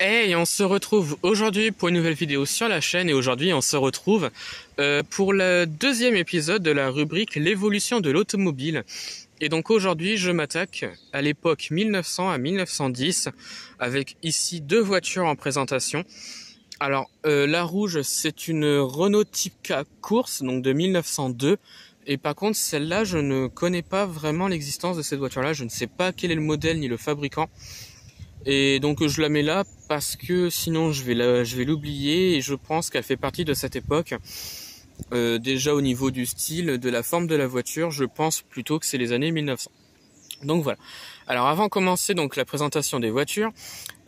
Hey, on se retrouve aujourd'hui pour une nouvelle vidéo sur la chaîne et aujourd'hui on se retrouve pour le deuxième épisode de la rubrique l'évolution de l'automobile. Et donc aujourd'hui je m'attaque à l'époque 1900 à 1910 avec ici deux voitures en présentation. Alors la rouge c'est une Renault Type K course donc de 1902 et par contre celle-là je ne connais pas vraiment l'existence de cette voiture-là, je ne sais pas quel est le modèle ni le fabricant. Et donc je la mets là parce que sinon je vais l'oublier et je pense qu'elle fait partie de cette époque. Déjà au niveau du style, de la forme de la voiture, je pense plutôt que c'est les années 1900. Donc voilà. Alors avant de commencer donc la présentation des voitures,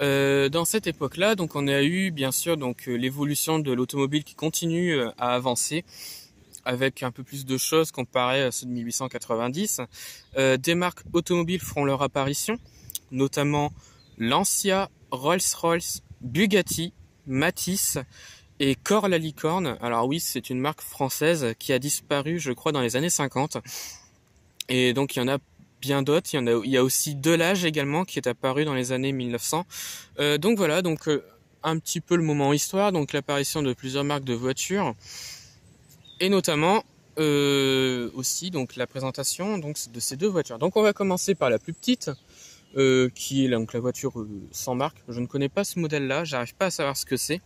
dans cette époque-là, donc on a eu bien sûr donc l'évolution de l'automobile qui continue à avancer avec un peu plus de choses comparé à ceux de 1890. Des marques automobiles feront leur apparition, notamment Lancia, Rolls-Royce, Bugatti, Matisse et Core la licorne. Alors oui, c'est une marque française qui a disparu, je crois, dans les années 50. Et donc il y en a bien d'autres. Il y a aussi Delage également qui est apparu dans les années 1900. Donc voilà, donc un petit peu le moment histoire, donc l'apparition de plusieurs marques de voitures et notamment aussi donc la présentation donc de ces deux voitures. Donc on va commencer par la plus petite. Qui est donc la voiture sans marque. Je ne connais pas ce modèle-là, j'arrive pas à savoir ce que c'est.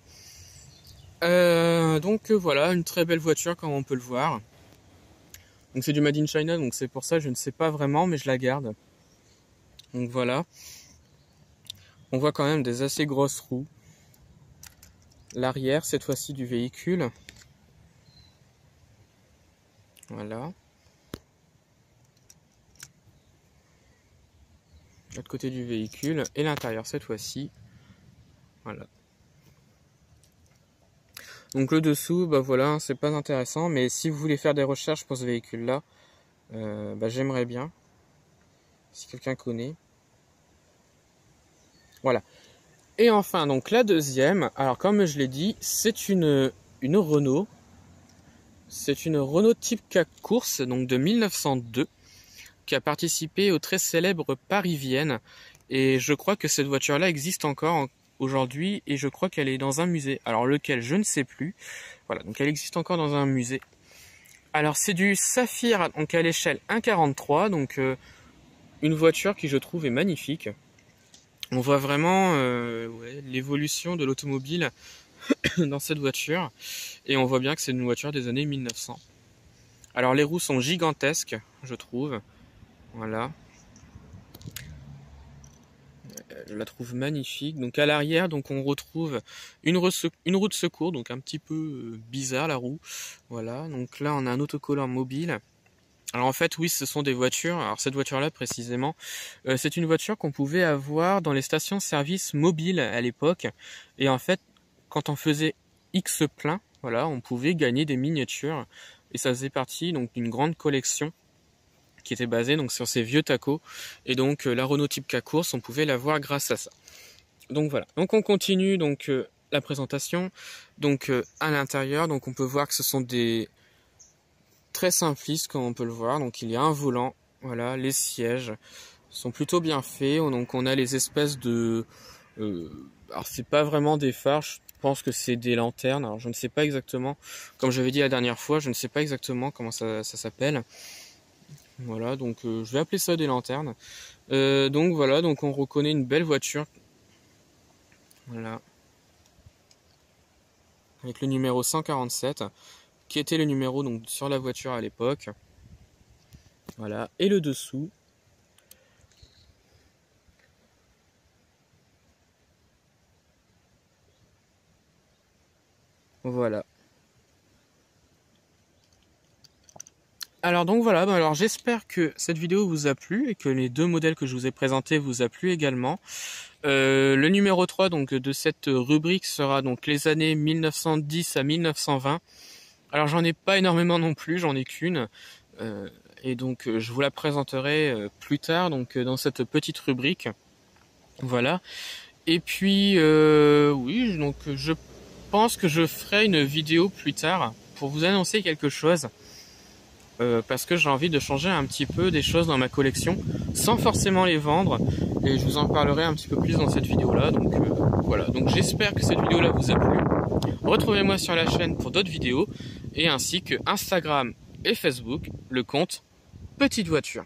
Donc voilà, une très belle voiture comme on peut le voir. Donc c'est du Made in China, donc c'est pour ça que je ne sais pas vraiment, mais je la garde. Donc voilà. On voit quand même des assez grosses roues. L'arrière, cette fois-ci du véhicule. Voilà. L'autre côté du véhicule et l'intérieur cette fois-ci. Voilà. Donc le dessous, bah voilà, c'est pas intéressant, mais si vous voulez faire des recherches pour ce véhicule-là, j'aimerais bien, si quelqu'un connaît. Voilà. Et enfin, donc la deuxième, alors comme je l'ai dit, c'est une Renault. C'est une Renault Type K course, donc de 1902, qui a participé au très célèbre Paris-Vienne. Et je crois que cette voiture-là existe encore aujourd'hui et je crois qu'elle est dans un musée. Alors lequel, je ne sais plus. Voilà, donc elle existe encore dans un musée. Alors c'est du Saphir, donc à l'échelle 1,43, donc une voiture qui je trouve est magnifique. On voit vraiment l'évolution de l'automobile dans cette voiture. Et on voit bien que c'est une voiture des années 1900. Alors les roues sont gigantesques, je trouve. Voilà. Je la trouve magnifique. Donc à l'arrière, donc on retrouve une roue de secours, donc un petit peu bizarre la roue. Voilà. Donc là, on a un autocollant mobile. Alors en fait, oui, ce sont des voitures. Alors cette voiture-là précisément, c'est une voiture qu'on pouvait avoir dans les stations-service mobiles à l'époque. Et en fait, quand on faisait X plein, voilà, on pouvait gagner des miniatures. Et ça faisait partie donc d'une grande collection qui était basée donc sur ces vieux tacos. Et donc la Renault Type K course, on pouvait l'avoir grâce à ça. Donc voilà. Donc on continue donc la présentation. Donc à l'intérieur, donc on peut voir que ce sont des très simplistes comme on peut le voir. Donc il y a un volant, voilà, les sièges sont plutôt bien faits. Donc on a les espèces de alors c'est pas vraiment des phares, je pense que c'est des lanternes. Alors je ne sais pas exactement, comme j'avais dit la dernière fois, je ne sais pas exactement comment ça s'appelle. Voilà, donc je vais appeler ça des lanternes. Donc voilà, donc on reconnaît une belle voiture. Voilà. Avec le numéro 147, qui était le numéro donc sur la voiture à l'époque. Voilà, et le dessous. Voilà. Alors donc voilà, alors j'espère que cette vidéo vous a plu et que les deux modèles que je vous ai présentés vous a plu également. Le numéro 3 donc de cette rubrique sera donc les années 1910 à 1920. Alors j'en ai pas énormément non plus, j'en ai qu'une. Et donc je vous la présenterai plus tard donc dans cette petite rubrique. Voilà. Et puis oui, donc je pense que je ferai une vidéo plus tard pour vous annoncer quelque chose. Parce que j'ai envie de changer un petit peu des choses dans ma collection sans forcément les vendre, et je vous en parlerai un petit peu plus dans cette vidéo là. Donc voilà, donc j'espère que cette vidéo là vous a plu. Retrouvez-moi sur la chaîne pour d'autres vidéos et ainsi que Instagram et Facebook, le compte Petite Voiture.